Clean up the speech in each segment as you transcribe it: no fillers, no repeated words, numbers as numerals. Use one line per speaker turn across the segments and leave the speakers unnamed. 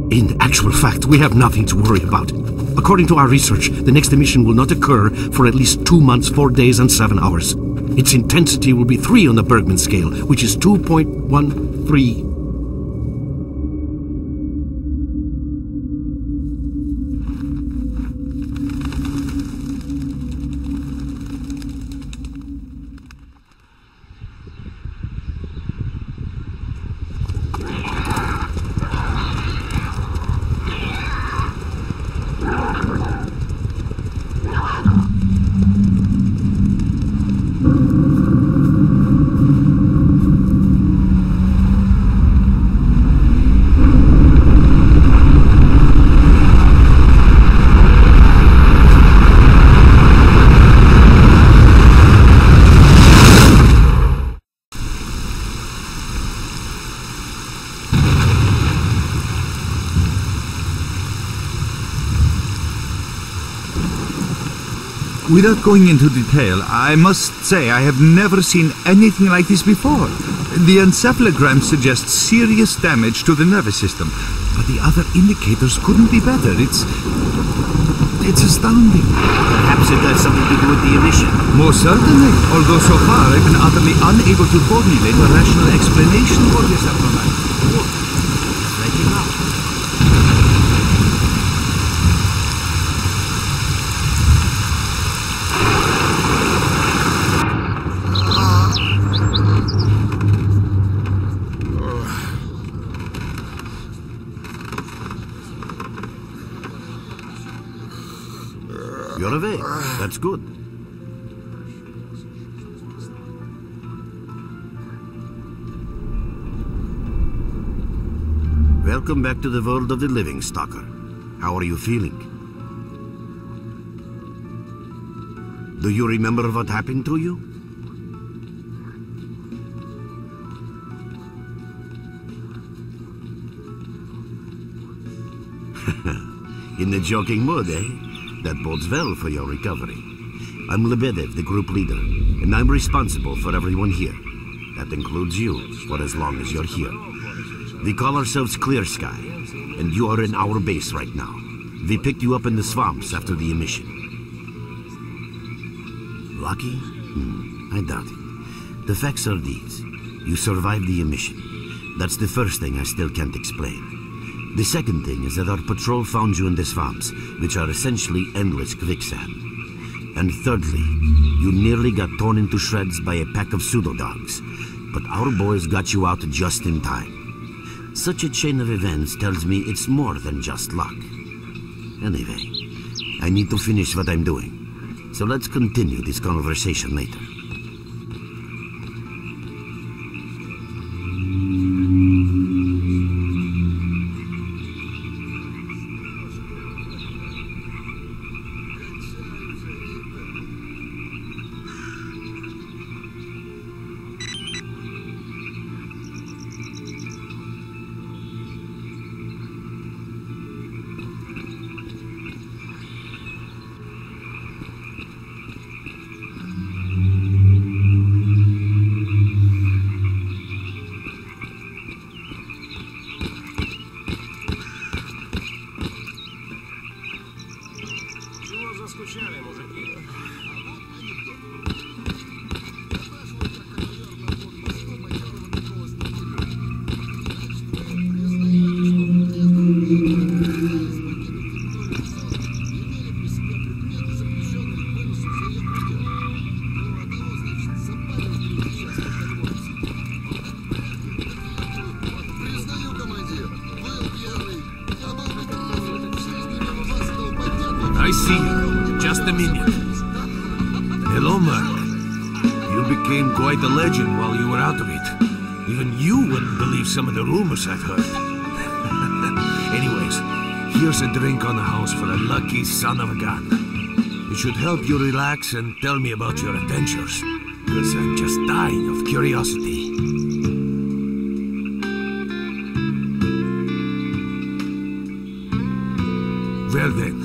In actual fact, we have nothing to worry about. According to our research, the next emission will not occur for at least 2 months, 4 days, and 7 hours. Its intensity will be 3 on the Bergman scale, which is 2.13.
Without going into detail, I must say I have never seen anything like this before. The encephalogram suggests serious damage to the nervous system, but the other indicators couldn't be better. It's astounding.
Perhaps it has something to do with the emission.
Most certainly, although so far I've been utterly unable to formulate a rational explanation for this abnormality.
It's breaking up.
You're awake. That's good. Welcome back to the world of the living, Stalker. How are you feeling? Do you remember what happened to you? In the joking mood, eh? That bodes well for your recovery. I'm Lebedev, the group leader, and I'm responsible for everyone here. That includes you, for as long as you're here. We call ourselves Clear Sky, and you are in our base right now. We picked you up in the swamps after the emission. Lucky? I doubt it. The facts are these. You survived the emission. That's the first thing I still can't explain. The second thing is that our patrol found you in the swamps, which are essentially endless quicksand. And thirdly, you nearly got torn into shreds by a pack of pseudo-dogs. But our boys got you out just in time. Such a chain of events tells me it's more than just luck. Anyway, I need to finish what I'm doing. So let's continue this conversation later.
I see you. Just a minute. Hello, Mark. You became quite a legend while you were out of it. Even you wouldn't believe some of the rumors I've heard. Anyways, here's a drink on the house for a lucky son of a gun. It should help you relax and tell me about your adventures, because I'm just dying of curiosity. Well then,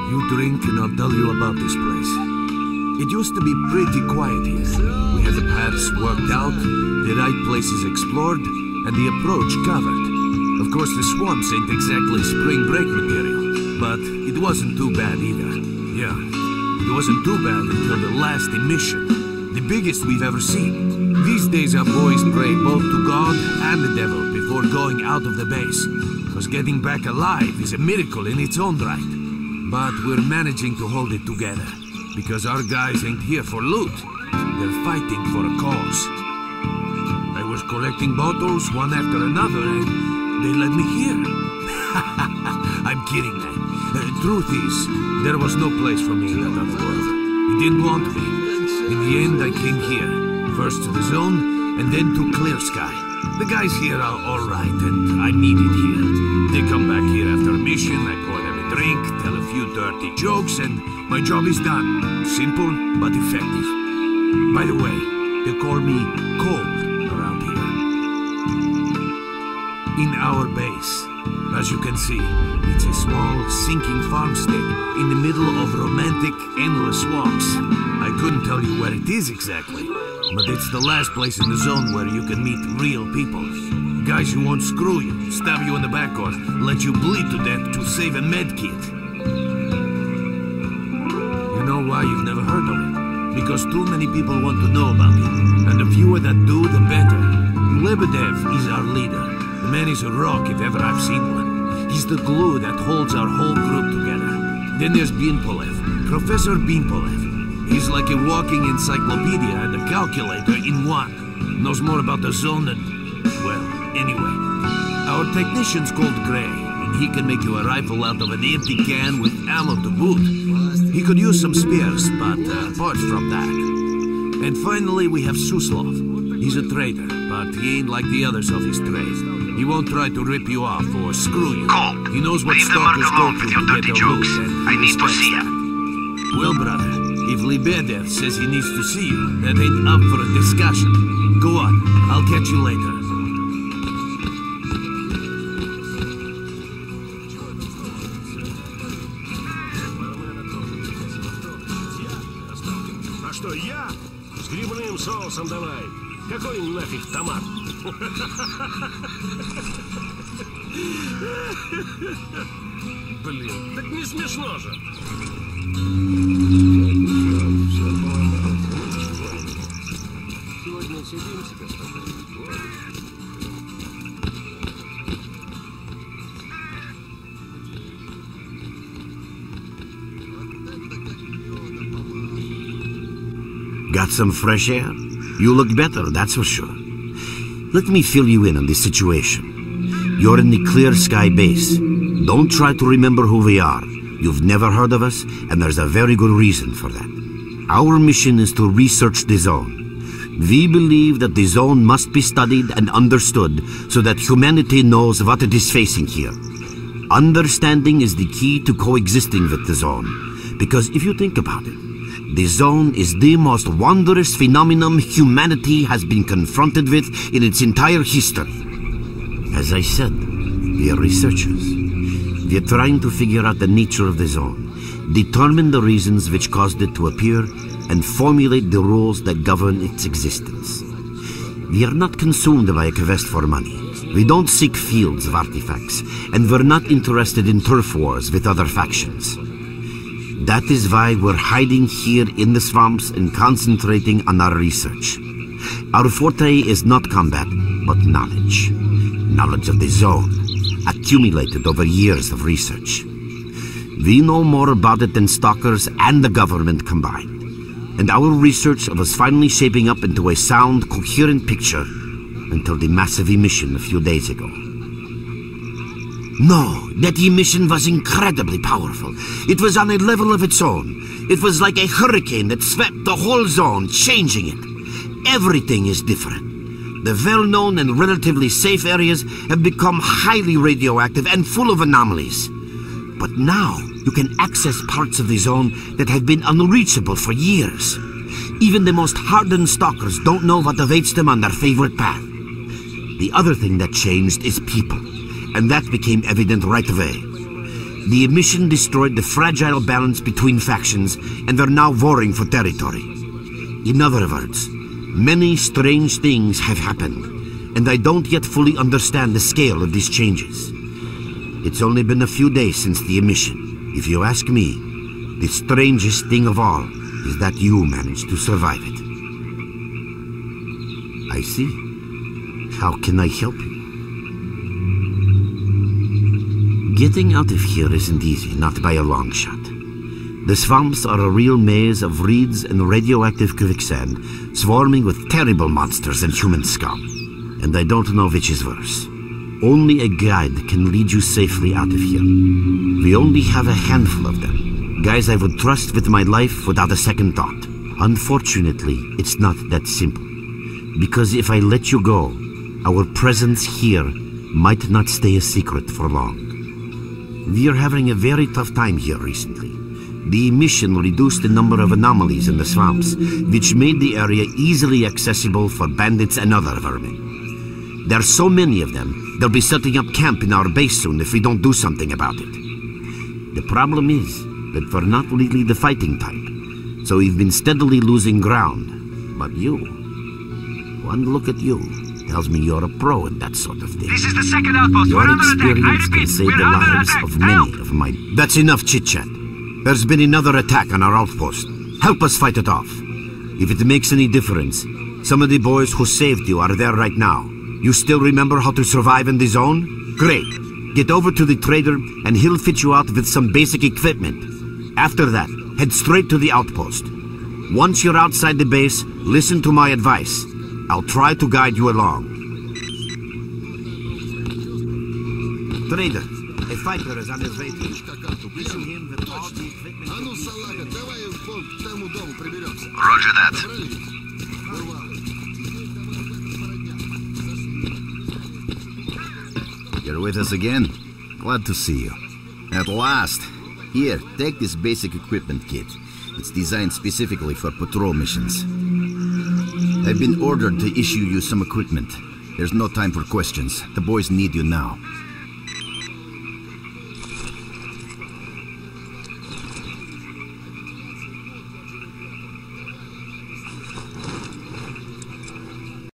you drink and I'll tell you about this place. It used to be pretty quiet here. We had the paths worked out, the right places explored, and the approach covered. Of course, the swamps ain't exactly spring break material, but it wasn't too bad either. Yeah, it wasn't too bad until the last emission. The biggest we've ever seen. These days our boys pray both to God and the devil before going out of the base. Because getting back alive is a miracle in its own right. But we're managing to hold it together. Because our guys ain't here for loot. They're fighting for a cause. I was collecting bottles one after another and they let me here. I'm kidding, man. Truth is, there was no place for me in that other world. He didn't want me. In the end, I came here. First to the zone, and then to Clear Sky. The guys here are alright, and I'm needed here. They come back here after a mission, I pour them a drink, tell a few dirty jokes, and my job is done. Simple, but effective. By the way, they call me Cold around here. In our base, as you can see, it's a small, sinking farmstead in the middle of romantic, endless swamps. I couldn't tell you where it is exactly, but it's the last place in the zone where you can meet real people. Guys who won't screw you, stab you in the back, or let you bleed to death to save a med kit. You know why you've never heard of it? Because too many people want to know about it, and the fewer that do, the better. Lebedev is our leader. The man is a rock if ever I've seen one. He's the glue that holds our whole group together. Then there's Binpolev, Professor Binpolev. He's like a walking encyclopedia and a calculator in one. Knows more about the zone than... well, anyway. Our technician's called Gray, and he can make you a rifle out of an empty can with ammo to boot. He could use some spares, but apart from that. And finally we have Suslov. He's a trader, but he ain't like the others of his trade. He won't try to rip you off or screw you.
Cold.
He knows what
Leave the
stalkers
mark
go
alone with
through
your
to get
dirty
their
jokes.
loot, and
I
he
need to
respects
see
that.
it.
Well, brother, if Lebedev says he needs to see you, that ain't up for a discussion. Go on, I'll catch you later.
А что, я? С грибным соусом давай. Какой нафиг томат? Блин, так не смешно же. Сегодня сидим себе с тобой.
Got some fresh air? You look better, that's for sure. Let me fill you in on this situation. You're in the Clear Sky base. Don't try to remember who we are. You've never heard of us, and there's a very good reason for that. Our mission is to research the zone. We believe that the zone must be studied and understood so that humanity knows what it is facing here. Understanding is the key to coexisting with the zone. Because if you think about it, the zone is the most wondrous phenomenon humanity has been confronted with in its entire history. As I said, we are researchers. We are trying to figure out the nature of the zone, determine the reasons which caused it to appear, and formulate the rules that govern its existence. We are not consumed by a quest for money. We don't seek fields of artifacts, and we're not interested in turf wars with other factions. That is why we're hiding here in the swamps and concentrating on our research. Our forte is not combat, but knowledge. Knowledge of the zone, accumulated over years of research. We know more about it than stalkers and the government combined. And our research was finally shaping up into a sound, coherent picture until the massive emission a few days ago. No, that emission was incredibly powerful. It was on a level of its own. It was like a hurricane that swept the whole zone, changing it. Everything is different. The well-known and relatively safe areas have become highly radioactive and full of anomalies. But now, you can access parts of the zone that have been unreachable for years. Even the most hardened stalkers don't know what awaits them on their favorite path. The other thing that changed is people. And that became evident right away. The emission destroyed the fragile balance between factions, and they're now warring for territory. In other words, many strange things have happened, and I don't yet fully understand the scale of these changes. It's only been a few days since the emission. If you ask me, the strangest thing of all is that you managed to survive it. I see. How can I help you? Getting out of here isn't easy, not by a long shot. The swamps are a real maze of reeds and radioactive quicksand, swarming with terrible monsters and human scum. And I don't know which is worse. Only a guide can lead you safely out of here. We only have a handful of them. Guys I would trust with my life without a second thought. Unfortunately, it's not that simple. Because if I let you go, our presence here might not stay a secret for long. We are having a very tough time here recently. The emission reduced the number of anomalies in the swamps, which made the area easily accessible for bandits and other vermin. There are so many of them, they'll be setting up camp in our base soon if we don't do something about it. The problem is that we're not really the fighting type, so we've been steadily losing ground. But you, one look at you, tells me you're a pro in that sort of thing.
This is the second outpost.
Your experience can save the lives of many of my... That's enough chit-chat. There's been another attack on our outpost. Help us fight it off. If it makes any difference, some of the boys who saved you are there right now. You still remember how to survive in the zone? Great. Get over to the trader and he'll fit you out with some basic equipment. After that, head straight to the outpost. Once you're outside the base, listen to my advice. I'll try to guide you along. Trader, a fighter is on his way to you. Issue him with all the equipment.
Roger that.
You're with us again? Glad to see you. At last. Here, take this basic equipment kit. It's designed specifically for patrol missions. I've been ordered to issue you some equipment. There's no time for questions. The boys need you now.